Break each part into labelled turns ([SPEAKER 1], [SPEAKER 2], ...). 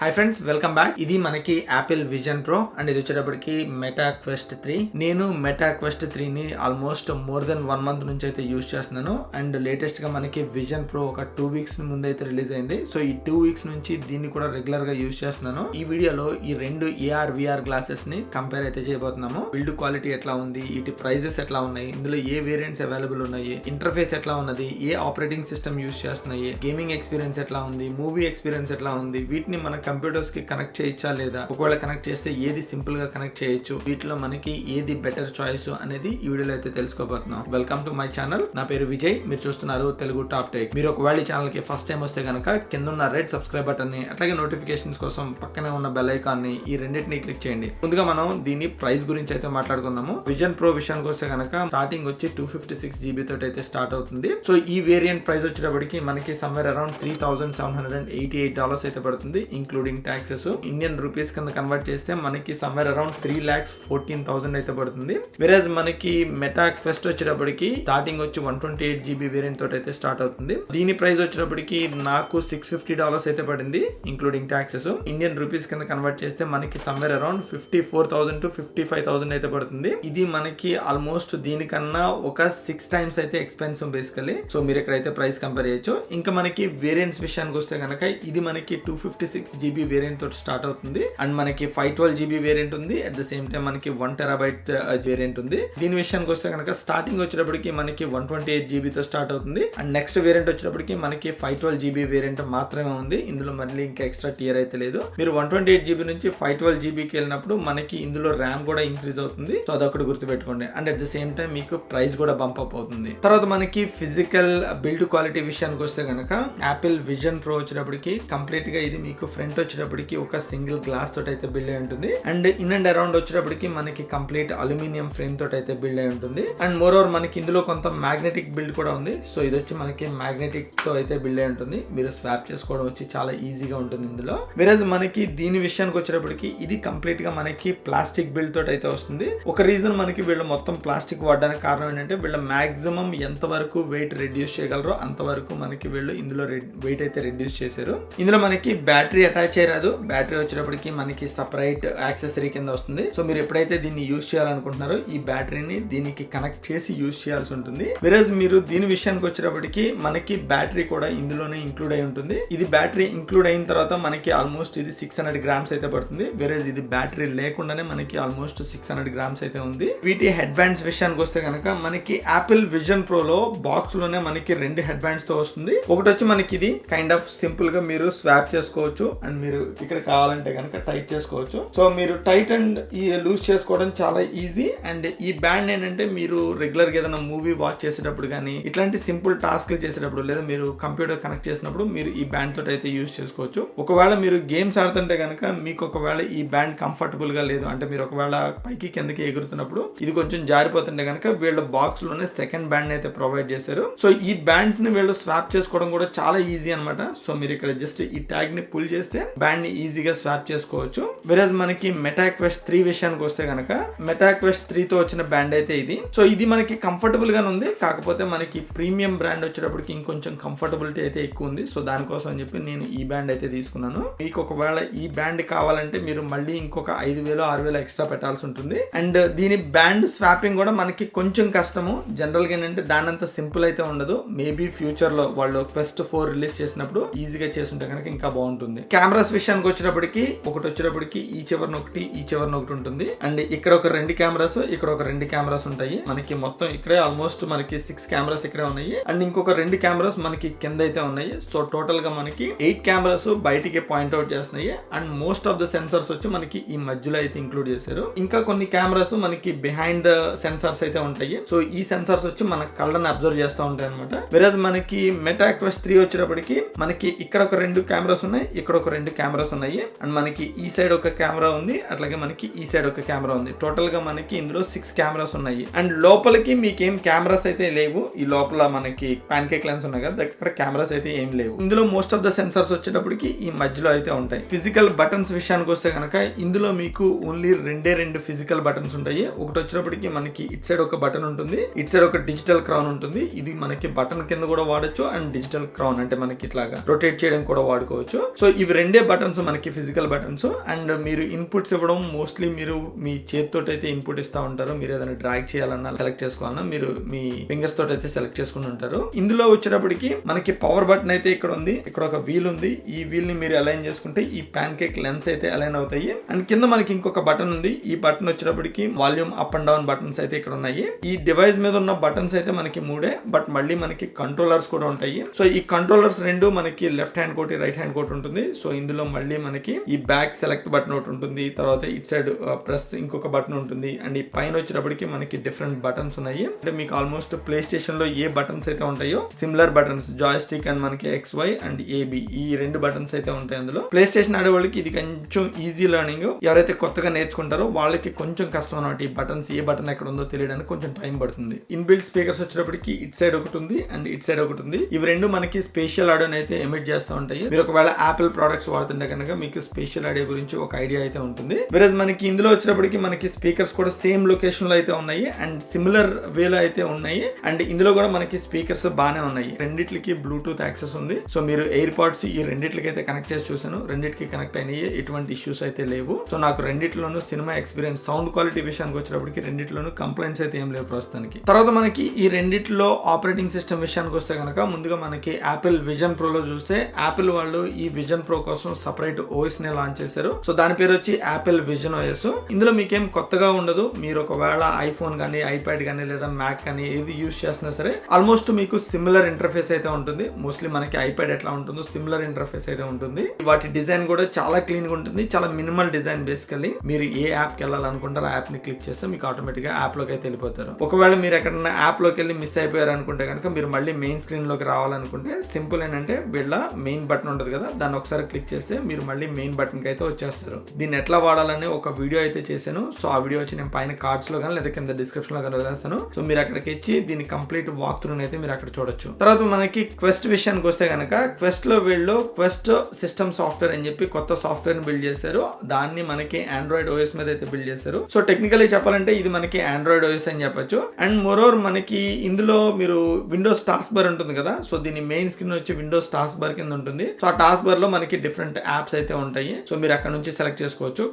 [SPEAKER 1] Hi friends, welcome back. ఇది మనకి Apple vision pro and ఇది వచ్చేటప్పటికి మెటా క్వెస్ట్ 3. నేను మెటా క్వెస్ట్ 3 ని ఆల్మోస్ట్ మోర్ దెన్ 1 మంత్ నుంచి అయితే యూస్ చేస్తున్నాను. అండ్ లేటెస్ట్ గా మనకి విజన్ ప్రో ఒక 2 వీక్స్ ముందు అయితే రిలీజ్ అయింది. సో ఈ 2 వీక్స్ నుంచి దీన్ని కూడా రెగ్యులర్ గా యూస్ చేస్తున్నాను. ఈ వీడియోలో ఈ రెండు AR VR గ్లాసెస్ ని కంపేర్ అయితే చేయబోతున్నాము. బిల్డ్ క్వాలిటీ ఎట్లా ఉంది, వీటి ప్రైజెస్ ఎట్లా ఉన్నాయి, ఇందులో ఏ వేరియంట్స్ అవైలబుల్ ఉన్నాయి, ఇంటర్ఫేస్ ఎట్లా ఉన్నది, ఏ ఆపరేటింగ్ సిస్టమ్ యూస్ చేస్తున్నాయి, గేమింగ్ ఎక్స్పీరియన్స్ ఎట్లా ఉంది, మూవీ ఎక్స్పీరియన్స్ ఎట్లా ఉంది, వీటిని మన కంప్యూటర్స్ కి కనెక్ట్ చేయొచ్చా లేదా, ఒకవేళ కనెక్ట్ చేస్తే ఏది సింపుల్ గా కనెక్ట్ చేయొచ్చు, వీటిలో మనకి ఏది బెటర్ చాయిస్ అనేది ఈ వీడియోలో అయితే తెలుసుకోబోతున్నాం. Welcome to my channel. నా పేరు విజయ్, మీరు చూస్తున్నారు తెలుగు టాప్ టెక్. మీరు ఒకవేళ ఈ ఛానల్ కి ఫస్ట్ టైం వస్తే గనక కింద ఉన్న రెడ్ సబ్స్క్రైబ్ బటన్ ని, అట్లాగే నోటిఫికేషన్స్ కోసం పక్కనే ఉన్న బెల్ ఐకాన్ ని, ఈ రెండింటిని క్లిక్ చేయండి. ముందుగా మనం దీని ప్రైస్ గురించి అయితే మాట్లాడుకుందాము. విజన్ ప్రో విషయానికి వస్తే గనక స్టార్టింగ్ వచ్చి 256 GB తోటి అయితే స్టార్ట్ అవుతుంది. సో ఈ వేరియంట్ ప్రైస్ వచ్చేటప్పటికి మనకి సమ్వేర్ అరౌండ్ $3,788 అయితే పడుతుంది, ఇంక్లూడింగ్ ట్యాక్సెస్. ఇండియన్ రూపీస్ కింద కన్వర్ట్ చేస్తే మనకి సమ్వేర్ అరౌండ్ 3,14,000 అయితే పడుతుంది. వెరస్ మనకి మెటా క్వెస్ట్ వచ్చేటప్పటికి స్టార్టింగ్ వచ్చి 128 GB వేరియంట్ తోటి అయితే స్టార్ట్ అవుతుంది. దీని ప్రైస్ వచ్చేటప్పటికి నాకు $650 అయితే పడింది, ఇంక్లూడింగ్ ట్యాక్సెస్. ఇండియన్ రూపీస్ కింద కన్వర్ట్ చేస్తే మనకి సమ్వేర్ అరౌండ్ 54,000 to 55,000 అయితే పడుతుంది. ఇది మనకి ఆల్మోస్ట్ దీనికన్నా ఒక 6 times అయితే ఎక్స్పెన్సివ్ బేసికలీ. సో మీరు ఎక్కడైతే ప్రైస్ కంపేర్ చేయొచ్చు. ఇంకా మనకి వేరియంట్స్ విషయానికి వస్తే కనుక ఇది మనకి 256 GB వేరియంట్ తోటి స్టార్ట్ అవుతుంది. అండ్ మనకి 512 GB వేరియంట్ ఉంది. అట్ ద సేమ్ టైం మనకి 1 TB వేరియంట్ ఉంది. దీని విషయానికి వస్తే కనుక స్టార్టింగ్ వచ్చేటప్పటికి మనకి 128 GB తో స్టార్ట్ అవుతుంది. అండ్ నెక్స్ట్ వేరియంట్ వచ్చేటప్పటికి మనకి 512 GB వేరియంట్ మాత్రమే ఉంది. ఇందులో మళ్ళీ ఇంకా ఎక్స్ట్రా టియర్ అయితే లేదు. మీరు 128 GB నుంచి 512 GB కి వెళ్ళినప్పుడు మనకి ఇందులో ర్యామ్ కూడా ఇంక్రీజ్ అవుతుంది. సో అదొకటి గుర్తుపెట్టుకోండి. And at the same time మీకు ప్రైస్ కూడా బంప్ అప్ అవుతుంది. తర్వాత మనకి ఫిజికల్ బిల్డ్ క్వాలిటీ విషయానికి వస్తే కనుక యాపిల్ విజన్ ప్రో వచ్చేటప్పటికి కంప్లీట్ గా ఇది మీకు ఫ్రంట్ వచ్చేటప్పటికి ఒక సింగిల్ గ్లాస్ తోటి అయితే బిల్డ్ అయి ఉంటుంది. అండ్ ఇన్ అండ్ అరౌండ్ వచ్చేటప్పటికి మనకి కంప్లీట్ అల్యూమినియం ఫ్రేమ్ తోటి అయితే బిల్డ్ అయి ఉంటుంది. అండ్ మోర్ ఓవర్ మనకి ఇందులో కొంత మ్యాగ్నెటిక్ బిల్డ్ కూడా ఉంది. సో ఇది వచ్చి మనకి మ్యాగ్నెటిక్ తో అయితే బిల్డ్ అయి ఉంటుంది. మీరు స్వాప్ చేసుకోవడం వచ్చి చాలా ఈజీగా ఉంటుంది ఇందులో. వెరస్ మనకి దీని విషయానికి వచ్చేటప్పటికి ఇది కంప్లీట్ గా మనకి ప్లాస్టిక్ బిల్డ్ తోటి అయితే వస్తుంది. ఒక రీజన్ మనకి వీళ్ళు మొత్తం ప్లాస్టిక్ వాడడానికి కారణం ఏంటంటే వీళ్ళ మాక్సిమం ఎంత వరకు వెయిట్ రెడ్యూస్ చేయగలరో అంతవరకు మనకి వీళ్ళు ఇందులో వెయిట్ అయితే రెడ్యూస్ చేశారు. ఇందులో మనకి బ్యాటరీ అటాచ్ అయ్యారు. బ్యాటరీ వచ్చేటప్పటికి మనకి సపరేట్ యాక్సెసరీ కింద వస్తుంది. సో మీరు ఎప్పుడైతే దీన్ని యూజ్ చేయాలనుకుంటున్నారో ఈ బ్యాటరీని దీనికి కనెక్ట్ చేసి యూజ్ చేయాల్సి ఉంటుంది. వెరస్ మీరు దీని విషయానికి వచ్చేటప్పటికి మనకి బ్యాటరీ కూడా ఇందులోనే ఇంక్లూడ్ అయి ఉంటుంది. ఇది బ్యాటరీ ఇంక్లూడ్ అయిన తర్వాత మనకి ఆల్మోస్ట్ ఇది 600 grams అయితే పడుతుంది. వెరస్ ఇది బ్యాటరీ లేకుండానే మనకి ఆల్మోస్ట్ 600 grams అయితే ఉంది. వీటి హెడ్ బ్యాండ్స్ విషయానికి వస్తే కనుక మనకి యాపిల్ విజన్ ప్రో లో బాక్స్ లోనే మనకి 2 హెడ్ బ్యాండ్స్ తో వస్తుంది. ఒకటి వచ్చి మనకి ఇది కైండ్ ఆఫ్ సింపుల్ గా మీరు స్వాప్ చేసుకోవచ్చు. అండ్ మీరు ఇక్కడ కావాలంటే కనుక టైట్ చేసుకోవచ్చు. సో మీరు టైట్ అండ్ ఈ లూజ్ చేసుకోవడం చాలా ఈజీ. అండ్ ఈ బ్యాండ్ ఏంటంటే మీరు రెగ్యులర్ గా ఏదైనా మూవీ వాచ్ చేసేటప్పుడు కానీ ఇట్లాంటి సింపుల్ టాస్క్లు చేసేటప్పుడు లేదా మీరు కంప్యూటర్ కనెక్ట్ చేసినప్పుడు మీరు ఈ బ్యాండ్ తోటి అయితే యూజ్ చేసుకోవచ్చు. ఒకవేళ మీరు గేమ్స్ ఆడుతుంటే కనుక మీకు ఒకవేళ ఈ బ్యాండ్ కంఫర్టబుల్ గా లేదు అంటే మీరు ఒకవేళ పైకి కిందకి ఎగురుతున్నప్పుడు ఇది కొంచెం జారిపోతుంటే కనుక వీళ్ళ బాక్స్ లోనే సెకండ్ బ్యాండ్ అయితే ప్రొవైడ్ చేశారు. సో ఈ బ్యాండ్స్ ని వీళ్ళు స్వాప్ చేసుకోవడం కూడా చాలా ఈజీ అనమాట. సో మీరు ఇక్కడ జస్ట్ ఈ ట్యాగ్ ని పుల్ చేస్తే బ్యాండ్ ని ఈజీగా స్వాప్ చేసుకోవచ్చు. వెరస్ మనకి మెటా క్వెస్ట్ 3 విషయానికి వస్తే కనుక మెటా క్వెస్ట్ 3 తో వచ్చిన బ్యాండ్ అయితే ఇది. సో ఇది మనకి కంఫర్టబుల్ గానే ఉంది. కాకపోతే మనకి ప్రీమియం బ్రాండ్ వచ్చేటప్పటికి ఇంకొంచెం కంఫర్టబిలిటీ అయితే ఎక్కువ ఉంది. సో దానికోసం అని చెప్పి నేను ఈ బ్యాండ్ అయితే తీసుకున్నాను. మీకు ఒకవేళ ఈ బ్యాండ్ కావాలంటే మీరు మళ్ళీ ఇంకొక 5,000-6,000 ఎక్స్ట్రా పెట్టాల్సి ఉంటుంది. అండ్ దీని బ్యాండ్ స్వాపింగ్ కూడా మనకి కొంచెం కష్టము. జనరల్ గా ఏంటంటే దాని అంత సింపుల్ అయితే ఉండదు. మేబీ ఫ్యూచర్ లో వాళ్ళు క్వెస్ట్ 4 రిలీజ్ చేసినప్పుడు ఈజీగా చేస్తుంటే కనుక ఇంకా బాగుంటుంది. కెమెరాస్ విషయానికి వచ్చేటప్పటికి ఒకటి వచ్చేటప్పటికి ఈ చివరిన ఒకటి ఈ చివరిన ఒకటి ఉంటుంది. అండ్ ఇక్కడ ఒక 2 కెమెరాస్ ఇక్కడ ఒక 2 కెమెరాస్ ఉంటాయి. మనకి మొత్తం ఇక్కడే ఆల్మోస్ట్ మనకి 6 కెమెరాస్ ఇక్కడే ఉన్నాయి. అండ్ ఇంకొక 2 కెమెరాస్ మనకి కింద అయితే ఉన్నాయి. సో టోటల్ గా మనకి 8 కెమెరాస్ బయటికి పాయింట్ అవుట్ చేస్తున్నాయి. And most of the sensors వచ్చి మనకి ఈ మధ్యలో అయితే ఇంక్లూడ్ చేశారు. ఇంకా కొన్ని కెమెరాస్ మనకి బిహైండ్ ద సెన్సర్స్ అయితే ఉంటాయి. సో ఈ సెన్సర్స్ వచ్చి మన కళ్ళని అబ్జర్వ్ చేస్తూ ఉంటాయి అనమాట. వెరస్ మనకి మెటా క్వెస్ట్ 3 వచ్చేటప్పటికి మనకి ఇక్కడ ఒక 2 కెమెరాస్ ఉన్నాయి, ఇక్కడ ఒక 2 కెమెరాస్ ఉన్నాయి. అండ్ మనకి ఈ సైడ్ ఒక కెమెరా ఉంది, అట్లాగే మనకి ఈ సైడ్ ఒక కెమెరా ఉంది. టోటల్ గా మనకి ఇందులో 6 కెమెరాస్ ఉన్నాయి. అండ్ లోపలికి మీకేం కెమెరాస్ అయితే లేవు. ఈ లోపల మనకి పాన్ కేక్ లెన్స్ ఉన్నాయి కదా, అక్కడ కెమెరాస్ అయితే ఏం లేవు. ఇందులో మోస్ట్ ఆఫ్ ద సెన్సర్స్ వచ్చేటప్పటికి ఈ మధ్యలో అయితే ఉంటాయి. ఫిజికల్ బటన్స్ విషయానికి వస్తే కనుక ఇందులో మీకు ఓన్లీ 2 ఫిజికల్ బటన్స్ ఉంటాయి. ఒకటి వచ్చేటప్పటికి మనకి ఇట్ సైడ్ ఒక బటన్ ఉంటుంది, ఇట్ సైడ్ ఒక డిజిటల్ క్రౌన్ ఉంటుంది. ఇది మనకి బటన్ కింద కూడా వాడచ్చు అండ్ డిజిటల్ క్రౌన్ అంటే మనకి ఇట్లాగా రొటేట్ చేయడం కూడా వాడుకోవచ్చు. సో ఇవి 2 రెండే బటన్స్ మనకి ఫిజికల్ బటన్స్. అండ్ మీరు ఇన్పుట్స్ ఇవ్వడం మోస్ట్లీ మీరు మీ చేతితో అయితే ఇన్పుట్ ఇస్తా ఉంటారు. మీరు ఏదైనా డ్రాగ్ చేయాలన్నా సెలెక్ట్ చేసుకోవాలన్నా మీరు మీ ఫింగర్స్ తోటి అయితే సెలెక్ట్ చేసుకుని ఉంటారు. ఇందులో వచ్చేటప్పటికి మనకి పవర్ బటన్ అయితే ఇక్కడ ఉంది, ఇక్కడ ఒక వీల్ ఉంది. ఈ వీల్ ని మీరు అలైన్ చేసుకుంటే ఈ ప్యాన్ కేక్ లెన్స్ అయితే అలైన్ అవుతాయి. అండ్ కింద మనకి ఇంకొక బటన్ ఉంది. ఈ బటన్ వచ్చేటప్పటికి volume up and down buttons అయితే ఇక్కడ ఉన్నాయి. ఈ డివైస్ మీద ఉన్న బటన్స్ అయితే మనకి 3, బట్ మళ్ళీ మనకి కంట్రోలర్స్ కూడా ఉంటాయి. సో ఈ కంట్రోలర్స్ రెండు మనకి లెఫ్ట్ హ్యాండ్ కోటి రైట్ హ్యాండ్ కోటి ఉంటుంది. సో ఇందులో మళ్ళీ మనకి ఈ బ్యాక్ సెలెక్ట్ బటన్ ఒకటి ఉంటుంది, తర్వాత ఇట్ సైడ్ ప్రెస్ ఇంకొక బటన్ ఉంటుంది. అండ్ ఈ పైన వచ్చేటప్పటికి మనకి డిఫరెంట్ బటన్స్ ఉన్నాయి. అంటే మీకు ఆల్మోస్ట్ ప్లే స్టేషన్ లో ఏ బటన్స్ అయితే ఉంటాయో similar buttons, Joy stick and మనకి XY అండ్ AB, ఈ 2 బటన్స్ అయితే ఉంటాయి అందులో. ప్లే స్టేషన్ ఆడే వాళ్ళకి ఇది కొంచెం ఈజీ లెర్నింగ్. ఎవరైతే కొత్తగా నేర్చుకుంటారో వాళ్ళకి కొంచెం కష్టం అన్నమాట. ఈ బటన్స్ ఏ బటన్ ఎక్కడ ఉందో తెలియడానికి కొంచెం టైం పడుతుంది. ఇన్బిల్ట్ స్పీకర్స్ వచ్చేటప్పటికి ఇట్ సైడ్ ఒకటి ఉంది అండ్ ఇట్ సైడ్ ఒకటి ఉంది. ఇవి రెండు మనకి స్పేషియల్ ఆడియోని అయితే ఎమిట్ చేస్తూ ఉంటాయి. మీరు ఒకవేళ యాపిల్ ప్రొడక్ట్స్ వాడుతుంటే కనుక మీకు స్పేషియల్ ఆడియో గురించి ఒక ఐడియా అయితే ఉంటుంది. వెరస్ మనకి ఇందులో వచ్చేటప్పటికి మనకి స్పీకర్స్ కూడా సేమ్ లొకేషన్ లో అయితే ఉన్నాయి అండ్ సిమిలర్ వేలో అయితే ఉన్నాయి. అండ్ ఇందులో కూడా మనకి స్పీకర్స్ బాగానే ఉన్నాయి. రెండిట్లకి బ్లూటూత్ యాక్సెస్ ఉంది. సో మీరు ఎయిర్ పాడ్స్ ఈ రెండిట్లకి అయితే కనెక్ట్ చేసి చూసాను, రెండిటికి కనెక్ట్ అయినాయి, ఎటువంటి ఇష్యూస్ అయితే లేవు. సో నాకు రెండిట్లోనూ సినిమా ఎక్స్పీరియన్స్, సౌండ్ క్వాలిటీ విషయానికి వచ్చేటప్పటికి రెండిట్లోనూ కంప్లైంట్స్ అయితే ఏం లేవు ప్రస్తుతానికి. తర్వాత మనకి ఈ రెండిట్లో ఆపరేటింగ్ సిస్టమ్ విషయానికి వస్తే కనుక ముందుగా మనకి యాపిల్ విజన్ ప్రో లో చూస్తే యాపిల్ వాళ్ళు ఈ విజన్ ప్రో కోసం సపరేట్ ఓఎస్ ని లాంచ్ చేశారు. సో దాని పేరు వచ్చి యాపిల్ విజన్ ఓఎస్. ఇందులో మీకేం కొత్తగా ఉండదు. మీరు ఒకవేళ ఐఫోన్ కానీ ఐప్యాడ్ కానీ లేదా మ్యాక్ కానీ ఏది యూస్ చేసినా సరే ఆల్మోస్ట్ మీకు సిమిలర్ ఇంటర్ఫేస్ అయితే ఉంటుంది. మోస్ట్లీ మనకి ఐప్యాడ్ ఎట్లా ఉంటుందో సిమిలర్ ఇంటర్ఫేస్ అయితే ఉంటుంది. వాటి డిజైన్ కూడా చాలా క్లీన్ గా ఉంటుంది, చాలా మినిమల్ డిజైన్. బేసికల్లీ మీరు ఏ యాప్ కి వెళ్ళాలనుకుంటారో ఆ యాప్ ని క్లిక్ చేస్తే మీకు ఆటోమేటిక్ గా యాప్ లోకి అయితే వెళ్ళిపోతారు. ఒకవేళ మీరు ఎక్కడన్నా యాప్ లోకి వెళ్ళి మిస్ అయిపోయారు అనుకుంటే కనుక మీరు మళ్ళీ మెయిన్ స్క్రీన్ లోకి రావాలనుకుంటే సింపుల్ ఏంటంటే వీళ్ళ మెయిన్ బటన్ ఉంటుంది కదా, దాన్ని ఒకసారి క్లిక్ చేస్తే మీరు మళ్ళీ మెయిన్ బటన్ కి అయితే వచ్చేస్తారు. దీన్ని ఎట్లా వాడాలని ఒక వీడియో అయితే చేశాను. సో ఆ వీడియో వచ్చి నేను పైన కార్డ్స్ లో కానీ లేదా కింద డిస్క్రిప్షన్ లో కానీ వదిలేస్తాను. సో మీరు అక్కడికి ఇచ్చి దీన్ని కంప్లీట్ వాక్ త్రూ అయితే మీరు అక్కడ చూడొచ్చు. తర్వాత మనకి క్వెస్ట్ విషయానికి వస్తే కనుక క్వెస్ట్ లో వీళ్ళు క్వెస్ట్ సిస్టమ్ సాఫ్ట్వేర్ అని చెప్పి కొత్త సాఫ్ట్వేర్ ని బిల్డ్ చేశారు. దాన్ని మనకి ఆండ్రాయిడ్ ఓఎస్ మీద అయితే బిల్డ్ చేశారు. సో టెక్నికల్లీ చెప్పాలంటే ఇది మనకి ఆండ్రాయిడ్ ఓఎస్ అని చెప్పొచ్చు. అండ్ మోరోవర్ మనకి ఇందులో మీరు విండోస్ టాస్క్ బార్ ఉంటుంది కదా, సో దీని మెయిన్ స్క్రీన్ వచ్చి విండోస్ టాస్క్ బార్ కింద ఉంటుంది. సో ఆ టాస్క్ బార్ లో మనకి డిఫరెంట్ యాప్స్ అయితే ఉంటాయి. సో మీరు అక్కడ నుంచి సెలెక్ట్ చేసుకోవచ్చు.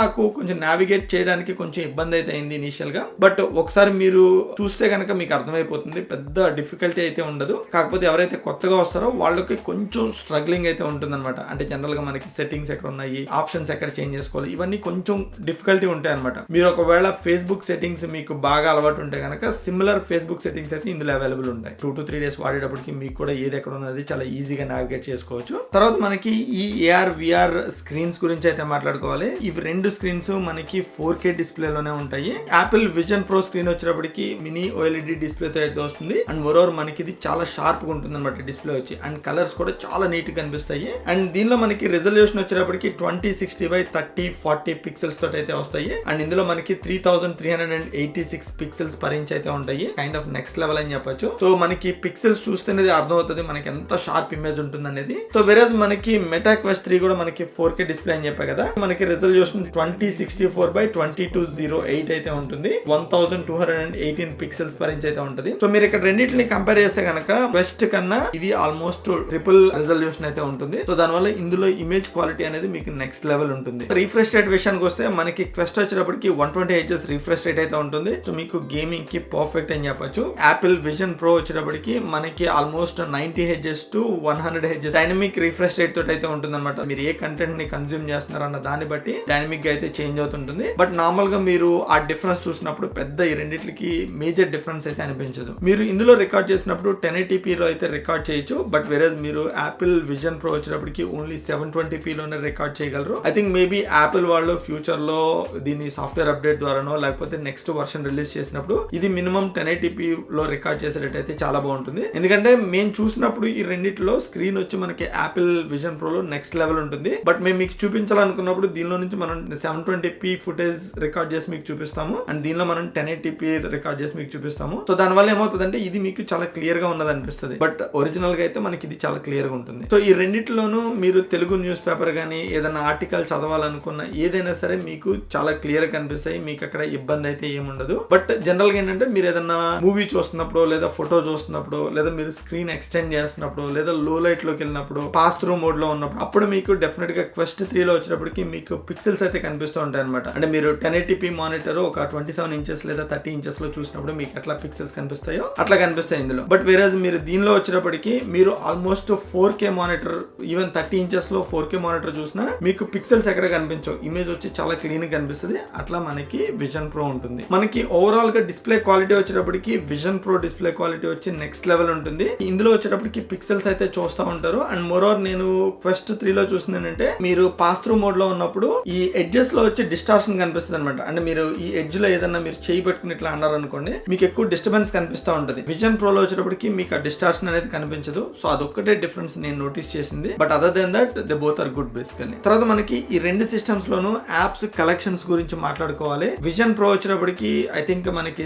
[SPEAKER 1] నాకు కొంచెం నావిగేట్ చేయడానికి కొంచెం ఇబ్బంది అయితే అయింది ఇనిషియల్ గా, బట్ ఒకసారి మీరు చూస్తే కనుక మీకు అర్థమైపోతుంది. పెద్ద డిఫికల్టీ అయితే ఉండదు. కాకపోతే ఎవరైతే కొత్తగా వస్తారో వాళ్ళకి కొంచెం స్ట్రగ్లింగ్ అయితే ఉంటుంది అనమాట. అంటే జనరల్ గా మనకి సెట్టింగ్స్ ఎక్కడ ఉన్నాయి, ఆప్షన్స్ ఎక్కడ చేంజ్ చేసుకోవాలి, ఇవన్నీ కొంచెం డిఫికల్టీ ఉంటాయి అనమాట. మీరు ఒకవేళ ఫేస్బుక్ సెట్టింగ్స్ మీకు బాగా అలవాటు ఉంటే కనుక సిమిలర్ ఫేస్బుక్ సెట్టింగ్స్ అయితే ఇందులో అవైలబుల్ ఉంటాయి. 2 to 3 days వాడేటప్పటికి మీకు కూడా ఏది ఎక్కడ ఉన్నది చాలా ఈజీగా నావిగేట్ చేసుకోవచ్చు. తర్వాత మనకి ఈ AR VR స్క్రీన్స్ గురించి అయితే మాట్లాడుకోవాలి. ఇవి 2 స్క్రీన్స్ మనకి 4K డిస్ప్లే లోనే ఉంటాయి. యాపిల్ విజన్ ప్రో స్క్రీన్ వచ్చేటప్పటికి మినీ OLED డిస్ప్లే తో అయితే వస్తుంది. అండ్ మోరోవర్ మనకి ఇది చాలా షార్ప్ గా ఉంటుంది అనమాట డిస్ప్లే వచ్చి. అండ్ కలర్స్ కూడా చాలా నీట్ గా కనిపిస్తాయి. అండ్ దీనిలో మనకి రెజల్యూషన్ వచ్చేటప్పటికి 2060x3040 పిక్సెల్స్ తోటి అయితే వస్తాయి. అండ్ ఇందులో మనకి 3386 పిక్సెల్స్ పర్ ఇంచ్ అయితే ఉంటాయి. కైండ్ ఆఫ్ నెక్స్ట్ లెవెల్ అని చెప్పొచ్చు. సో మనకి పిక్సెల్స్ చూస్తేనే అర్థం అవుతుంది మనకి ఎంత షార్ప్ ఇమేజ్ ఉంటుంది అనేది. సో వెరస్ మనకి మెటా క్వెస్ట్ 3 కూడా మనకి 4K డిస్ప్లే అని చెప్పా కదా, మనకి రెజల్యూషన్ 2064x2208 అయితే ఉంటుంది. 1218 పిక్సెల్స్ పర్ ఇంచ్ అయితే ఉంటుంది. సో మీరు ఇక్కడ రెండింటిని కంపేర్ చేస్తే కనుక క్వెస్ట్ కన్నా ఇది ఆల్మోస్ట్ ట్రిపుల్ రెజల్యూషన్ అయితే ఉంటుంది. సో దానివల్ల ఇందులో ఇమేజ్ క్వాలిటీ అనేది మీకు నెక్స్ట్ లెవెల్ ఉంటుంది. రిఫ్రెష్ రేట్ విషయానికి వస్తే మనకి క్వెస్ట్ వచ్చేటప్పటికి 120 Hz రిఫ్రెష్ రేట్ అయితే ఉంటుంది. సో మీకు గేమింగ్ కి పర్ఫెక్ట్ అని చెప్పొచ్చు. యాపిల్ విజన్ ప్రో వచ్చేటప్పటికి మనకి almost 90 Hz to 100 Hz dynamic refresh rate తోటి అయితే ఉంటుంది అనమాట. మీరు ఏ కంటెంట్ ని కన్స్యూమ్ చేస్తున్నారు అన్న దాన్ని బట్టి డైనమిక్ గా అయితే చేంజ్ అవుతుంటుంది. బట్ నార్మల్ గా మీరు ఆ డిఫరెన్స్ చూసినప్పుడు పెద్ద ఈ రెండింటికి మేజర్ డిఫరెన్స్ అయితే అనిపించదు. మీరు ఇందులో రికార్డ్ చేసినప్పుడు 1080p లో అయితే రికార్డ్ చేయొచ్చు. బట్ వెరస్ మీరు యాపిల్ విజన్ ప్రో వచ్చేటప్పటికి ఓన్లీ 720p లోనే రికార్డ్ చేయగలరు. ఐ థింక్ మేబీ యాపిల్ వాళ్ళు ఫ్యూచర్ లో దీని సాఫ్ట్వేర్ అప్డేట్ ద్వారానో లేకపోతే నెక్స్ట్ వర్షన్ రిలీజ్ చేసినప్పుడు ఇది మినిమం 1080p లో రికార్డ్ చేసేటట్టయితే చాలా బాగుంటుంది. ఎందుకంటే మేము చూసినప్పుడు ఈ రెండిట్లో స్క్రీన్ వచ్చి మనకి యాపిల్ విజన్ ప్రో లో నెక్స్ట్ లెవెల్ ఉంటుంది. బట్ మేము మీకు చూపించాలనుకున్నప్పుడు దీనిలో నుంచి మనం 720p ఫుటేజ్ రికార్డ్ చేసి మీకు చూపిస్తాము. అండ్ దీనిలో మనం 1080p రికార్డ్ చేసి మీకు చూపిస్తాము. సో దానివల్ల ఏమవుతుందంటే ఇది మీకు చాలా క్లియర్ గా ఉన్నది అనిపిస్తుంది. బట్ ఒరిజినల్ గా అయితే మనకి ఇది చాలా క్లియర్ గా ఉంటుంది. సో ఈ రెండిట్లోనూ మీరు తెలుగు న్యూస్ పేపర్ కానీ ఏదైనా ఆర్టికల్ చదవాలనుకున్న ఏదైనా సరే మీకు చాలా క్లియర్ గా కనిపిస్తాయి. మీకు అక్కడ ఇబ్బంది అయితే ఏముండదు. బట్ జనరల్ గా ఏంటంటే మీరు ఏదైనా మూవీ చూస్తున్నప్పుడు లేదా ఫోటో చూస్తున్నప్పుడు లేదా మీరు స్క్రీన్ ఎక్స్టెండ్ చేస్తున్నప్పుడు లేదా లో లైట్ లోకి వెళ్ళినప్పుడు పాస్ త్రూ మోడ్ లో ఉన్నప్పుడు చూస్తున్నప్పుడు అప్పుడు మీకు డెఫినెట్ గా క్వెస్ట్ 3 లో వచ్చేటప్పటికి మీకు పిక్సెల్స్ అయితే కనిపిస్తూ ఉంటాయి అనమాట. అంటే మీరు 1080p మానిటర్ ఒక 27 ఇంచెస్ లేదా 30 ఇంచెస్ లో చూసినప్పుడు మీకు ఎట్లా పిక్సెల్స్ కనిపిస్తాయో అట్లా కనిపిస్తాయి ఇందులో. బట్ వేరేజ్ మీరు దీనిలో వచ్చేటప్పటికి మీరు almost 4K monitor, even 30 inches లో 4K మానిటర్ చూసినా మీకు పిక్సెల్స్ ఎక్కడ కనిపించవు, ఇమేజ్ వచ్చి చాలా క్లీన్ గా కనిపిస్తుంది. అట్లా మనకి విజన్ ప్రో ఉంటుంది. మనకి ఓవరాల్ గా డిస్ప్లే క్వాలిటీ వచ్చేటప్పటికి విజన్ ప్రో డిస్ప్లే క్వాలిటీ వచ్చి నెక్స్ట్ లెవెల్ ఉంటుంది. ఇందులో వచ్చేటప్పటికి పిక్సెల్స్ అయితే చూస్తూ ఉంటారు. అండ్ మోరోవర్ నేను క్వెస్ట్ 3 లో చూసింది ఏంటంటే మీరు పాస్ త్రూ మోడ్ లో ఉన్నప్పుడు ఈ ఎడ్జెస్ లో వచ్చి డిస్టార్షన్ కనిపిస్తుంది అనమాట. అంటే మీరు ఈ ఎడ్జ్ లో ఏదన్నా మీరు చేయి పెట్టుకుని ఇట్లా అన్నారు అనుకోండి, మీకు ఎక్కువ డిస్టర్బెన్స్ కనిపిస్తూ ఉంటుంది. విజన్ ప్రో లో వచ్చేటప్పటికి మీకు ఆ డిస్టార్షన్ అనేది కనిపించదు. సో అదొక్కటే డిఫరెన్స్ నేను నోటీస్ చేసింది. But other than that they both are good basically. తర్వాత మనకి ఈ రెండు సిస్టమ్స్ లోను యాప్స్ కలెక్షన్స్ గురించి మాట్లాడుకోవాలి. విజన్ ప్రో వచ్చేటప్పటికి ఐ థింక్ మనకి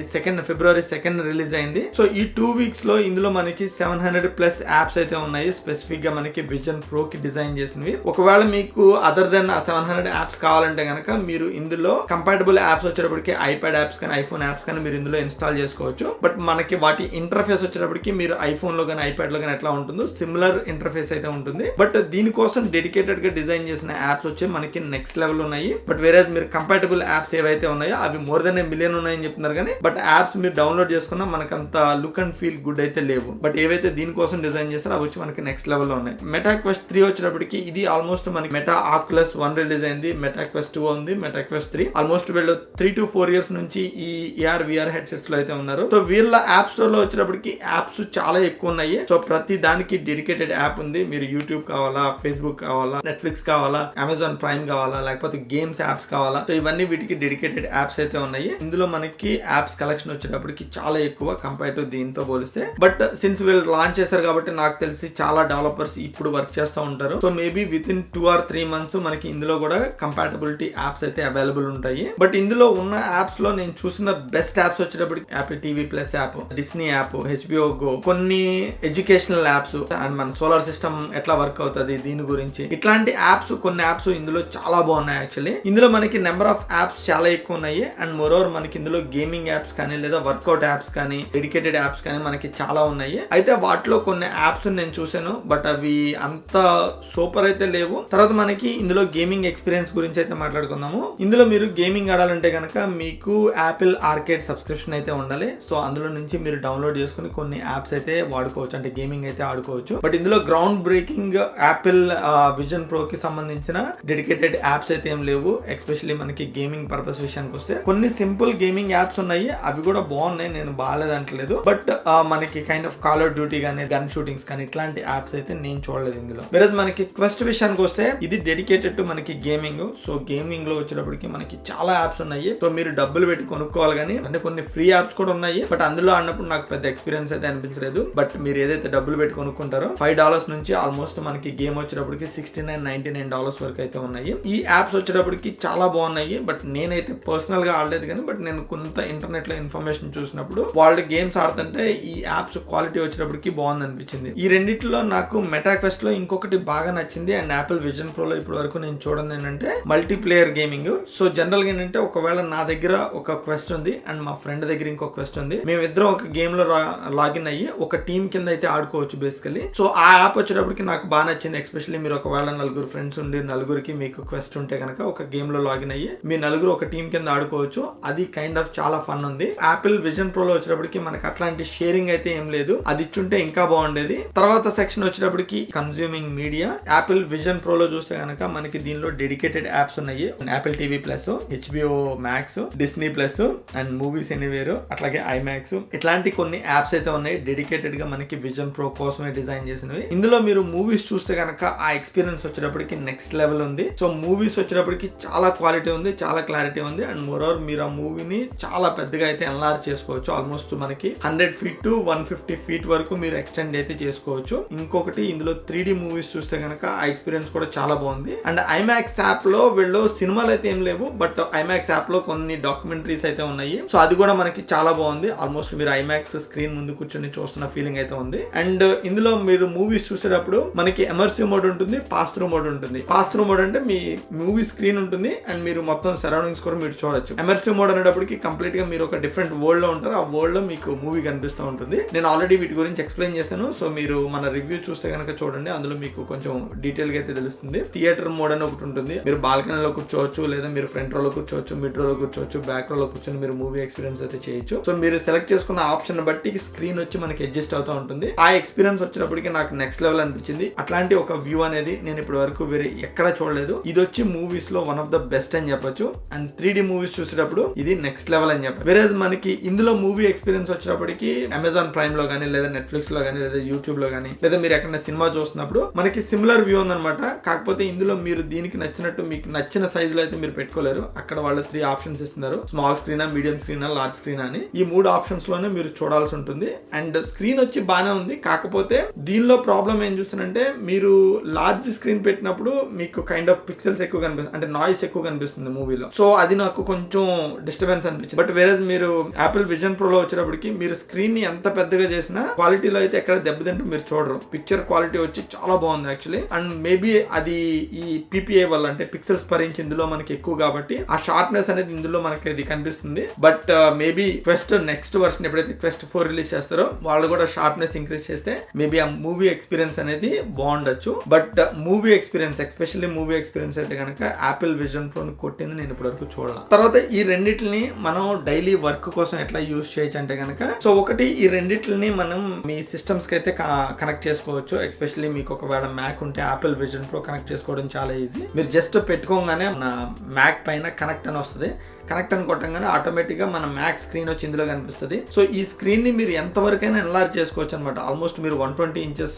[SPEAKER 1] ఫిబ్రవరి 2 రిలీజ్ అయింది. సో ఈ 2 వీక్స్ లో ఇందులో మనకి 700+ యాప్స్ అయితే ఉన్నాయి, స్పెసిఫిక్ గా మనకి విజన్ ప్రో కి డిజైన్ చేసినవి. ఒకవేళ మీకు అదర్ దెన్ 700 యాప్స్ కావాలంటే కనుక మీరు ఇందులో కంపాటబుల్ యాప్స్ వచ్చేటప్పటికి ఐప్యాడ్ యాప్స్ కానీ ఐఫోన్ యాప్స్ కానీ మీరు ఇందులో ఇన్స్టాల్ చేసుకోవచ్చు. బట్ మనకి వాటి ఇంటర్ఫేస్ వచ్చేటప్పటికి మీరు ఐఫోన్ లో కానీ ఐప్యాడ్ లో కానీ ఎట్లా ఉంటుందో సిమిలర్ ఇంటర్ఫేస్ అయితే ఉంటుంది. బట్ దీనికోసం డెడికేటెడ్ గా డిజైన్ చేసిన యాప్స్ వచ్చి మనకి నెక్స్ట్ లెవెల్ ఉన్నాయి. బట్ వేరేజ్ మీరు కంపాటబుల్ యాప్స్ ఏవైతే ఉన్నాయో అవి more than 1 million ఉన్నాయని చెప్తున్నారు కానీ బట్ యాప్స్ మీరు డౌన్లోడ్ చేసుకున్నా మనకంత లుక్ అండ్ ఫీల్ గుడ్ అయితే లేవు. బట్ ఏవైతే దీనికోసం డిజైన్ చేస్తారో అవి వచ్చి మనకి నెక్స్ట్ లెవెల్ లో ఉన్నాయి. మెటా క్వెస్ట్ 3 వచ్చేటప్పటికి ఇది ఆల్మోస్ట్ మనకి మెటా ఆక్యులస్ 1 రిలీజ్ అయింది, మెటా క్వెస్ట్ 2 ఉంది, మెటా క్వెస్ట్ 3. ఆల్మోస్ట్ వీళ్ళు 3 to 4 years నుంచి ఈ AR VR హెడ్సెట్స్ లో అయితే ఉన్నారు. సో వీళ్ళ యాప్ స్టోర్ లో వచ్చేటప్పటికి యాప్స్ చాలా ఎక్కువ ఉన్నాయి. సో ప్రతి దానికి డెడికేటెడ్ యాప్ ఉంది. మీరు యూట్యూబ్ కావాలా, ఫేస్బుక్ కావాలా, నెట్ఫ్లిక్స్ కావాలా, అమెజాన్ ప్రైమ్ కావాలా, లేకపోతే గేమ్స్ యాప్స్ కావాలా, సో ఇవన్నీ వీటికి డెడికేటెడ్ యాప్స్ అయితే ఉన్నాయి. ఇందులో మనకి యాప్స్ కలెక్షన్ వచ్చేటప్పటికి చాలా ఎక్కువ కంపేర్ టు దీంతో పోలిస్తే. బట్ సిన్స్ వీళ్ళు లాంచ్ చేశారు కాబట్టి నాకు తెలిసి చాలా డెవలపర్స్ ఇప్పుడు వర్క్ చేస్తూ ఉంటారు. So maybe with in 2 or 3 months మనకి ఇందులో కూడా కంపాటబిలిటీ యాప్స్ అయితే అవైలబుల్ ఉంటాయి. బట్ ఇందులో ఉన్న యాప్స్ లో నేను చూసిన బెస్ట్ యాప్స్ వచ్చేటప్పటికి Apple TV plus app, Disney app, HBO go, కొన్ని ఎడ్యుకేషనల్ యాప్స్ అండ్ మన సోలార్ సిస్టమ్ ఎట్లా వర్క్ అవుతుంది దీని గురించి, ఇట్లాంటి యాప్స్ కొన్ని యాప్స్ ఇందులో చాలా బాగున్నాయి. యాక్చువల్లీ ఇందులో మనకి నెంబర్ ఆఫ్ యాప్స్ చాలా ఎక్కువ ఉన్నాయి. అండ్ మోరోవర్ మనకి ఇందులో గేమింగ్ యాప్స్ కానీ లేదా వర్కౌట్ యాప్స్ కానీ డెడికేటెడ్ యాప్స్ కానీ మనకి చాలా ఉన్నాయి. అయితే వాటిలో కొన్ని యాప్స్ నేను చూసాను బట్ అవి అంత సూపర్ అయితే లేవు. తర్వాత మనకి ఇందులో గేమింగ్ ఎక్స్పీరియన్స్ గురించి అయితే మాట్లాడుకుందాము. ఇందులో మీరు గేమింగ్ ఆడాలంటే కనుక మీకు యాపిల్ ఆర్కేడ్ సబ్స్క్రిప్షన్ అయితే ఉండాలి. సో అందులో నుంచి మీరు డౌన్లోడ్ చేసుకుని కొన్ని యాప్స్ అయితే వాడుకోవచ్చు, అంటే గేమింగ్ అయితే ఆడుకోవచ్చు. బట్ ఇందులో ground breaking Apple vision pro కి సంబంధించిన డెడికేటెడ్ యాప్స్ అయితే ఏం లేవు. ఎస్పెషల్లీ మనకి గేమింగ్ పర్పస్ విషయానికి వస్తే కొన్ని సింపుల్ గేమింగ్ యాప్స్ ఉన్నాయి, అవి కూడా బాగున్నాయి, నేను బాగాలేదంటలేదు. బట్ మనకి kind of call of duty కానీ గన్ షూటింగ్స్ కానీ ఇట్లాంటి యాప్స్ అయితే నేను చూడలేదు ఇందులో. వేరే మనకి క్వెస్ట్ విషయానికి వస్తే ఇది డెడికేటెడ్ టు మనకి గేమింగ్. సో గేమింగ్ లో వచ్చేటప్పటికి మనకి చాలా యాప్స్ ఉన్నాయి. సో మీరు డబ్బులు పెట్టి కొనుక్కోవాలి కానీ, అంటే కొన్ని ఫ్రీ యాప్స్ కూడా ఉన్నాయి. బట్ అందులో ఆడినప్పుడు నాకు పెద్ద ఎక్స్పీరియన్స్ అయితే అనిపించలేదు. బట్ మీరు ఏదైతే డబ్బులు పెట్టి కొనుక్కుంటారో $5 నుంచి ఆల్మోస్ట్ మనకి గేమ్ వచ్చేటప్పటికి $69-$99 వరకు అయితే ఉన్నాయి. ఈ యాప్స్ వచ్చేటప్పటికి చాలా బాగున్నాయి. బట్ నేనైతే పర్సనల్ గా ఆడలేదు కానీ బట్ నేను కొంత ఇంటర్నెట్ లో ఇన్ఫర్మేషన్ చూసినప్పుడు వాళ్ళు గేమ్స్ ఆడుతుంటే ఈ యాప్స్ క్వాలిటీ వచ్చేటప్పటికి బాగుంది అనిపించింది. ఈ రెండిట్లో నాకు మెటా క్వెస్ట్ లో ఇంకొకటి బాగా నచ్చింది అండ్ యాపిల్ విజన్ ప్రో లో ఇప్పటి వరకు నేను చూడండి ఏంటంటే మల్టీప్లేయర్ గేమింగ్. సో జనరల్ గా ఏంటంటే ఒకవేళ నా దగ్గర ఒక క్వెస్ట్ ఉంది అండ్ మా ఫ్రెండ్ దగ్గర ఇంకో క్వెస్ట్ ఉంది, మేమిద్దరం ఒక గేమ్ లో లాగిన్ అయ్యి ఒక టీమ్ కింద అయితే ఆడుకోవచ్చు బేసికలీ. సో ఆ యాప్ వచ్చేటప్పటికి నాకు బాగా నచ్చింది. ఎస్పెషల్లీ మీరు ఒకవేళ 4 ఫ్రెండ్స్ ఉండి 4కి మీకు క్వెస్ట్ ఉంటే కనుక ఒక గేమ్ లో లాగిన్ అయ్యి మీ 4 ఒక టీమ్ కింద ఆడుకోవచ్చు. అది కైండ్ ఆఫ్ చాలా ఫన్ ఉంది. యాపిల్ విజన్ ప్రో లో వచ్చేటప్పటికి మనకి అట్లాంటి షేరింగ్ అయితే ఏం లేదు, అది ఇచ్చుంటే ఇంకా బాగుండేది. తర్వాత సెక్షన్ వచ్చేటప్పటికి consuming media. Apple vision pro లో చూస్తే కనుక మనకి దీనిలో డెడికేటెడ్ యాప్స్ ఉన్నాయి. Apple TV plus, HBO max, Disney plus and movies anywhere, అట్లాగే ఐమాక్స్, ఇట్లాంటి కొన్ని యాప్స్ అయితే ఉన్నాయి డెడికేటెడ్ గా మనకి విజన్ ప్రో కోసమే డిజైన్ చేసినవి. ఇందులో మీరు మూవీస్ చూస్తే కనుక ఆ ఎక్స్పీరియన్స్ వచ్చేటప్పటికి నెక్స్ట్ లెవెల్ ఉంది. సో మూవీస్ వచ్చేటప్పటికి చాలా క్వాలిటీ ఉంది, చాలా క్లారిటీ ఉంది. అండ్ మోరోవర్ మీరు ఆ మూవీని చాలా పెద్దగా అయితే ఎన్లార్జ్ చేసుకోవచ్చు. ఆల్మోస్ట్ మనకి 100 feet to 150 feet వరకు మీరు ఎక్స్టెండ్ అయితే చేసుకోవచ్చు. ఇంకొకటి ఇందులో 3D మూవీస్ చూస్తే కనుక ఆ ఎక్స్పీరియన్స్ కూడా చాలా బాగుంది. అండ్ ఐమాక్స్ యాప్ లో వీళ్ళు సినిమాలు అయితే ఏం లేవు బట్ ఐమాక్స్ యాప్ లో కొన్ని డాక్యుమెంటరీస్ అయితే ఉన్నాయి. సో అది కూడా మనకి చాలా బాగుంది. ఆల్మోస్ట్ మీరు ఐమాక్స్ స్క్రీన్ ముందు కూర్చొని చూస్తున్న ఫీలింగ్ అయితే ఉంది. అండ్ ఇందులో మీరు మూవీస్ చూసేటప్పుడు మనకి ఎమర్సివ్ మోడ్ ఉంటుంది, పాస్ త్రూ మోడ్ ఉంటుంది. పాస్ త్రూ మోడ్ అంటే మీ మూవీ స్క్రీన్ ఉంటుంది అండ్ మీరు మొత్తం సరౌండింగ్స్ కూడా మీరు చూడొచ్చు. ఎమర్సివ్ మోడ్ అనేటప్పటికి కంప్లీట్ గా మీరు ఒక డిఫరెంట్ వరల్డ్ లో ఉంటారు, ఆ వరల్డ్ లో మీకు మూవీ కనిపిస్తూ ఉంటుంది. నేను ఆల్రెడీ వీటి గురించి ఎక్స్ప్లెయిన్ చేశాను. సో మీరు మన రివ్యూ చూస్తే కనుక చూడండి, అందులో మీకు కొంచెం డీటెయిల్ గా అయితే తెలుస్తుంది. థియేటర్ మోడ్ అని ఒకటి ఉంటుంది. మీరు బాల్కనీలో కూర్చోవచ్చు, లేదా మీరు ఫ్రంట్ రోలో కూర్చోవచ్చు, మిడ్ రోలో కూర్చోవచ్చు, బ్యాక్ రోలో కూర్చొని మీరు మూవీ ఎక్స్పీరియన్స్ అయితే చేయొచ్చు. సో మీరు సెలెక్ట్ చేసుకున్న ఆప్షన్ బట్టి స్క్రీన్ వచ్చి మనకి అడ్జస్ట్ అవుతూ ఉంటుంది. ఆ ఎక్స్పీరియన్స్ వచ్చినప్పటికీ నాకు నెక్స్ట్ లెవెల్ అనిపించింది. అట్లాంటి ఒక వ్యూ అనేది నేను ఇప్పటి వరకు వేరే ఎక్కడ చూడలేదు. ఇది వచ్చి మూవీస్ లో వన్ ఆఫ్ ద బెస్ట్ అని చెప్పొచ్చు. అండ్ 3D మూవీస్ చూసేటప్పుడు ఇది నెక్స్ట్ లెవెల్ అని చెప్పారు. వేరేజ్ మనకి ఇందులో మూవీ ఎక్స్పీరియన్స్ వచ్చినప్పటికీ అమెజాన్ ప్రైమ్ లో గానీ, లేదా నెట్ఫ్లిక్స్ లో గానీ, లేదా యూట్యూబ్ లో గానీ, లేదా మీరు ఎక్కడైనా సినిమా చూస్తున్నప్పుడు మనకి సిమిలర్ వ్యూ ఉందన్నమాట. కాకపోతే ఇందులో మీరు దీనికి నచ్చినట్టు మీకు నచ్చిన సైజ్ లో అయితే మీరు పెట్టుకోలేరు. అక్కడ వాళ్ళు 3 ఆప్షన్స్ ఇస్తున్నారు. స్మాల్ స్క్రీనా, మీడియం స్క్రీనా, లార్జ్ స్క్రీన్ అని. ఈ 3 ఆప్షన్స్ లోనే మీరు చూడాల్సి ఉంటుంది. అండ్ స్క్రీన్ వచ్చి బానే ఉంది. కాకపోతే దీనిలో ప్రాబ్లం ఏం చూస్తానంటే, మీరు లార్జ్ స్క్రీన్ పెట్టినప్పుడు మీకు కైండ్ ఆఫ్ పిక్సెల్స్ ఎక్కువ కనిపిస్తుంది, అంటే నాయిస్ ఎక్కువ కనిపిస్తుంది మూవీలో. సో అది నాకు కొంచెం డిస్టర్బెన్స్ అనిపించింది. బట్ వేరే మీరు యాపిల్ విజన్ ప్రో లో వచ్చేటప్పటికి మీరు స్క్రీన్ ని ఎంత పెద్దగా చేసినా క్వాలిటీలో అయితే ఎక్కడ దెబ్బతింటూ మీరు చూడరు. పిక్చర్ క్వాలిటీ వచ్చి చాలా బాగుంది యాక్చువల్లీ. అండ్ మేబీ అది ఈ PPI వల్ల, అంటే పిక్సెల్స్ పర్ ఇంచ్ ఇందులో మనకి ఎక్కువ కాబట్టి ఆ షార్ప్నెస్ అనేది ఇందులో మనకి అది కనిపిస్తుంది. But maybe Quest next version ఎప్పుడైతే క్వెస్ట్ 4 రిలీజ్ చేస్తారో వాళ్ళు కూడా షార్ప్నెస్ ఇంక్రీజ్ చేస్తే మేబీ ఆ మూవీ ఎక్స్పీరియన్స్ అనేది బాగుండొచ్చు. But movie experience, especially movie experience అయితే కనుక యాపిల్ విజన్ ప్రో కొట్టింది నేను ఇప్పటి వరకు చూడాలి. తర్వాత ఈ రెండిటిని మనం డైలీ వర్క్ కోసం ఎట్లా యూజ్ చేయొచ్చు అంటే కనుక, సో ఒకటి ఈ రెండిటిని మనం మీ సిస్టమ్స్ కి అయితే కనెక్ట్ చేసుకోవచ్చు. ఎస్పెషల్లీ మీకు ఒకవేళ మ్యాక్ ఉంటే యాపిల్ విజన్ ప్రో కనెక్ట్ చేసుకోవడం చాలా ఈజీ. మీరు జస్ట్ పెట్టుకోగానే మన మ్యాక్ పైన కనెక్ట్ అని వస్తుంది. కనెక్ట్ అని కొట్టంగానే ఆటోమేటిక్ గా మన మ్యాక్ స్క్రీన్ వచ్చి ఇందులో కనిపిస్తుంది. సో ఈ స్క్రీన్ ని మీరు ఎంతవరకైనా ఎన్లార్జ్ చేసుకోవచ్చు అనమాట. ఆల్మోస్ట్ మీరు 120 ఇంచెస్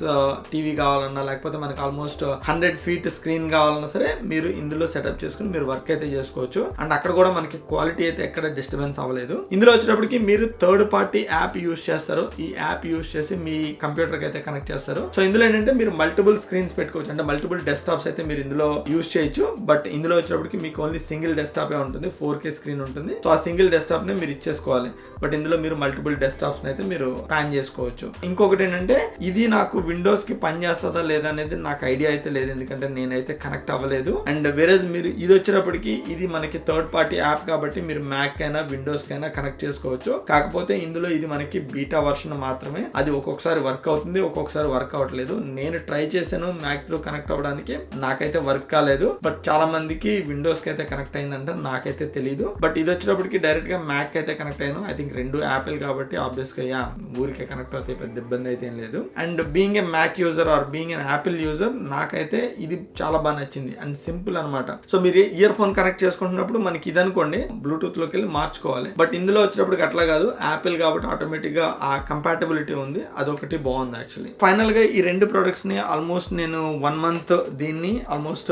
[SPEAKER 1] టీవీ కావాలన్నా, లేకపోతే మనకి ఆల్మోస్ట్ 100 ఫీట్ స్క్రీన్ కావాలన్నా సరే మీరు ఇందులో సెటప్ చేసుకుని మీరు వర్క్ అయితే చేసుకోవచ్చు. అండ్ అక్కడ కూడా మనకి క్వాలిటీ అయితే ఎక్కడ డిస్టర్బెన్స్ అవ్వలేదు. ఇందులో వచ్చేటప్పటికి మీరు థర్డ్ పార్టీ యాప్ యూస్ చేస్తారు. ఈ యాప్ యూస్ చేసి మీ కంప్యూటర్ కి అయితే కనెక్ట్ చేస్తారు. సో ఇందులో ఏంటంటే మీరు మల్టిపుల్ స్క్రీన్స్ పెట్టుకోవచ్చు, అంటే మల్టిపుల్ డెస్క్టాప్స్ అయితే మీరు ఇందులో యూస్ చేయొచ్చు. బట్ ఇందులో వచ్చేటప్పటికి మీకు ఓన్లీ సింగిల్ డెస్క్టాప్ ఉంటుంది, 4K స్క్రీన్ ఉంటుంది. సో ఆ సింగిల్ డెస్క్టాప్ ని మీరు ఇచ్చేసుకోవాలి. బట్ ఇందులో మీరు మల్టిపుల్ డెస్క్టాప్స్ అయితే మీరు ప్లాన్ చేసుకోవచ్చు. ఇంకొకటి ఏంటంటే, ఇది నాకు విండోస్ కి పని చేస్తుందా లేదా అనేది నాకు ఐడియా అయితే లేదు, ఎందుకంటే నేనైతే కనెక్ట్ అవ్వలేదు. అండ్ వేరే మీరు ఇది వచ్చేటప్పటికి ఇది మనకి థర్డ్ పార్టీ యాప్ కాబట్టి మీరు మ్యాక్ అయినా విండోస్ కైనా కనెక్ట్ చేసుకోవచ్చు. కాకపోతే ఇందులో ఇది మనకి బీటా వర్షన్ మాత్రమే. అది ఒక్కొక్కసారి వర్క్ అవుతుంది, ఒక్కొక్కసారి వర్క్ అవ్వట్లేదు. నేను ట్రై చేశాను మ్యాక్ తో కనెక్ట్ అవ్వడానికి, నాకైతే వర్క్ కాలేదు. బట్ చాలా మందికి విండోస్ కి అయితే కనెక్ట్ అయిందంటే నాకైతే తెలియదు. బట్ ఇది వచ్చేటప్పటికి డైరెక్ట్ గా మ్యాక్ అయితే కనెక్ట్ అయ్యాను. ఐ థింక్ రెండు యాపిల్ కాబట్టి ఆబ్వియస్ గా ఊరికే కనెక్ట్ అవుతాయి, పెద్ద ఇబ్బంది అయితే ఏం లేదు. And being a Mac user or being an Apple user నాకైతే ఇది చాలా బాగా నచ్చింది. అండ్ సింపుల్ అనమాట. సో మీరు ఇయర్ ఫోన్ కనెక్ట్ చేసుకుంటున్నప్పుడు మనకి ఇది అనుకోండి బ్లూటూత్ లోకి వెళ్ళి మార్చుకోవాలి. బట్ ఇందులో వచ్చేటప్పటికి అట్లా కాదు, యాపిల్ కాబట్టి ఆటోమేటిక్ గా ఆ కంపాటబిలిటీ ఉంది. అదొకటి బాగుంది యాక్చువల్లీ. ఫైనల్ గా ఈ రెండు ప్రొడక్ట్స్ ని ఆల్మోస్ట్ నేను 1 మంత్ దీన్ని ఆల్మోస్ట్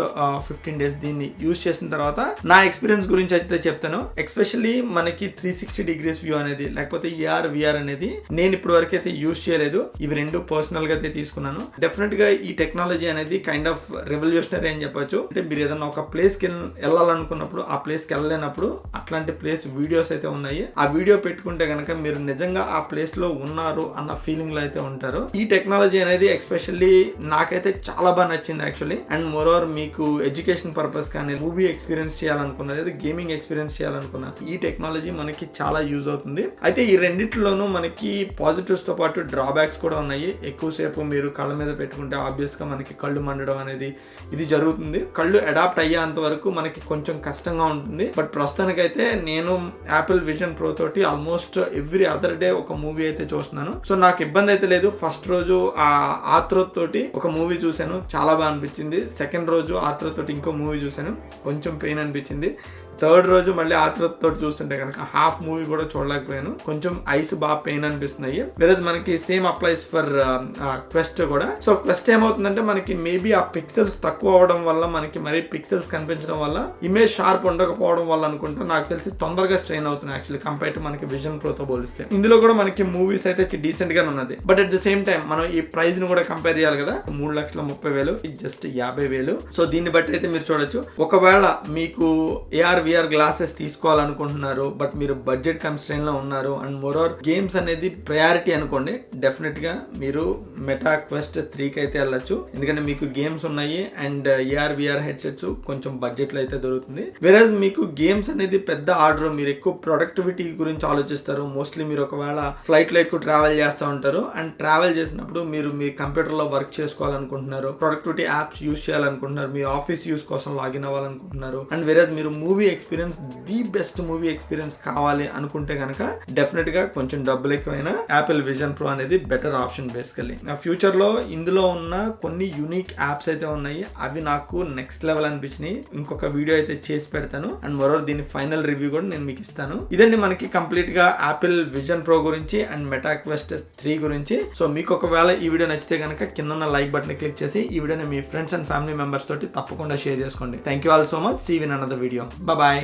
[SPEAKER 1] 15 డేస్ దీన్ని యూజ్ చేసిన తర్వాత నా ఎక్స్పీరియన్స్ గురించి అయితే చెప్తాను. ఎస్పెషల్లీ మనకి 360 డిగ్రీస్ వ్యూ అనేది, లేకపోతే AR VR అనేది నేను ఇప్పటి వరకు అయితే యూజ్ చేయలేదు. ఇవి రెండు పర్సనల్ గా అయితే తీసుకున్నాను. డెఫినెట్ గా ఈ టెక్నాలజీ అనేది కైండ్ ఆఫ్ రెవల్యూషనరీ అని చెప్పొచ్చు. అంటే మీరు ఏదైనా ఒక ప్లేస్ కి వెళ్ళాలనుకున్నప్పుడు ఆ ప్లేస్ కి వెళ్ళలేనప్పుడు అట్లాంటి ప్లేస్ వీడియోస్ అయితే ఉన్నాయి. ఆ వీడియో పెట్టుకుంటే కనుక మీరు నిజంగా ఆ ప్లేస్ లో ఉన్నారు అన్న ఫీలింగ్ లో అయితే ఉంటారు. ఈ టెక్నాలజీ అనేది ఎస్పెషల్లీ నాకైతే చాలా బాగా నచ్చింది యాక్చువల్లీ. అండ్ మోర్ ఓవర్ మీకు ఎడ్యుకేషన్ పర్పస్ కానీ, మూవీ ఎక్స్పీరియన్స్ చేయాలనుకున్నా, లేదా గేమింగ్ ఎక్స్పీరియన్స్ చేయాలనుకున్నా ఈ టెక్నాలజీ మనకి చాలా యూజ్ అవుతుంది. అయితే ఈ రెండిట్లోనూ మనకి పాజిటివ్స్ తో పాటు డ్రాబ్యాక్స్ కూడా ఉన్నాయి. ఎక్కువసేపు మీరు కళ్ళ మీద పెట్టుకుంటే ఆబ్వియస్ గా మనకి కళ్ళు మండడం అనేది ఇది జరుగుతుంది. కళ్ళు అడాప్ట్ అయ్యేంత వరకు మనకి కొంచెం కష్టంగా ఉంటుంది. బట్ ప్రస్తుతానికైతే నేను యాపిల్ విజన్ ప్రో తోటి ఆల్మోస్ట్ ఎవ్రీ అదర్ డే ఒక మూవీ అయితే చూస్తున్నాను. సో నాకు ఇబ్బంది అయితే లేదు. ఫస్ట్ రోజు ఆ ఆత్రుత తోటి ఒక మూవీ చూశాను, చాలా బాగా అనిపించింది. సెకండ్ రోజు ఆత్రుత తోటి ఇంకో మూవీ చూశాను, కొంచెం పెయిన్ అనిపించింది. థర్డ్ రోజు మళ్ళీ ఆత్రుతతో చూస్తుంటే కనుక హాఫ్ మూవీ కూడా చూడలేకపోయాను. కొంచెం ఐస్ బాగా పెయిన్ అనిపిస్తున్నాయి. వెరస్ మనకి సేమ్ అప్లైస్ ఫర్ క్వెస్ట్ కూడా. సో క్వెస్ట్ ఏమవుతుందంటే మనకి మేబీ ఆ పిక్సెల్స్ తక్కువ అవడం వల్ల, మనకి మరీ పిక్సెల్స్ కనిపించడం వల్ల, ఇమేజ్ షార్ప్ ఉండకపోవడం వల్ల అనుకుంటా నాకు తెలిసి తొందరగా స్ట్రెయిన్ అవుతుంది యాక్చువల్లీ కంపేర్ టు మనకి విజన్ ప్రో తో పోలిస్తే. ఇందులో కూడా మనకి మూవీస్ అయితే డీసెంట్ గా ఉన్నది. But at the same time మనం ఈ ప్రైస్ ని కూడా కంపేర్ చేయాలి కదా. 3,30,000 ఇది జస్ట్ 50,000. సో దీన్ని బట్టి అయితే మీరు చూడొచ్చు. ఒకవేళ మీకు AR AR/VR గ్లాసెస్ తీసుకోవాలనుకుంటున్నారు బట్ మీరు బడ్జెట్ కన్స్ట్రెయిన్ లో ఉన్నారు అండ్ మోరోవర్ గేమ్స్ అనేది ప్రయారిటీ అనుకోండి, డెఫినెట్ గా మీరు మెటా క్వెస్ట్ 3 కి అయితే వెళ్ళొచ్చు. ఎందుకంటే మీకు గేమ్స్ ఉన్నాయి అండ్ AR/VR హెడ్సెట్స్ కొంచెం బడ్జెట్ లో అయితే దొరుకుతుంది. వేరేజ్ మీకు గేమ్స్ అనేది పెద్ద ఆర్డర్, మీరు ఎక్కువ ప్రొడక్టివిటీ గురించి ఆలోచిస్తారు. మోస్ట్లీ మీరు ఒకవేళ ఫ్లైట్ లో ఎక్కువ ట్రావెల్ చేస్తూ ఉంటారు అండ్ ట్రావెల్ చేసినప్పుడు మీరు మీ కంప్యూటర్ లో వర్క్ చేసుకోవాలనుకుంటున్నారు, ప్రొడక్టివిటీ యాప్స్ యూస్ చేయాలనుకుంటున్నారు, మీ ఆఫీస్ యూస్ కోసం లాగిన్ అవ్వాలనుకుంటున్నారు అండ్ వేరేజ్ మీరు movie experience, the best movie experience కావాలి అనుకుంటే కనుక డెఫినెట్ గా కొంచెం డబ్బులు ఎక్కువైనా యాపిల్ విజన్ ప్రో అనేది బెటర్ ఆప్షన్. బేసికల్లీ నా ఫ్యూచర్ లో ఇందులో ఉన్న కొన్ని యూనిక్ యాప్స్ అయితే ఉన్నాయి, అవి నాకు నెక్స్ట్ లెవెల్ అనిపించినాయి. ఇంకొక వీడియో అయితే చేసి పెడతాను అండ్ మరో దీని ఫైనల్ రివ్యూ కూడా నేను మీకు ఇస్తాను. ఇదండి మనకి కంప్లీట్ గా యాపిల్ విజన్ ప్రో గురించి అండ్ మెటా క్వెస్ట్ 3 గురించి. సో మీకు ఒకవేళ ఈ వీడియో నచ్చితే కనుక కింద ఉన్న లైక్ బటన్ క్లిక్ చేసి ఈ వీడియోని మీ ఫ్రెండ్స్ అండ్ ఫ్యామిలీ మెంబర్స్ తోటి తప్పకుండా షేర్ చేసుకోండి. Thank you all so much. See you in another video. Bye.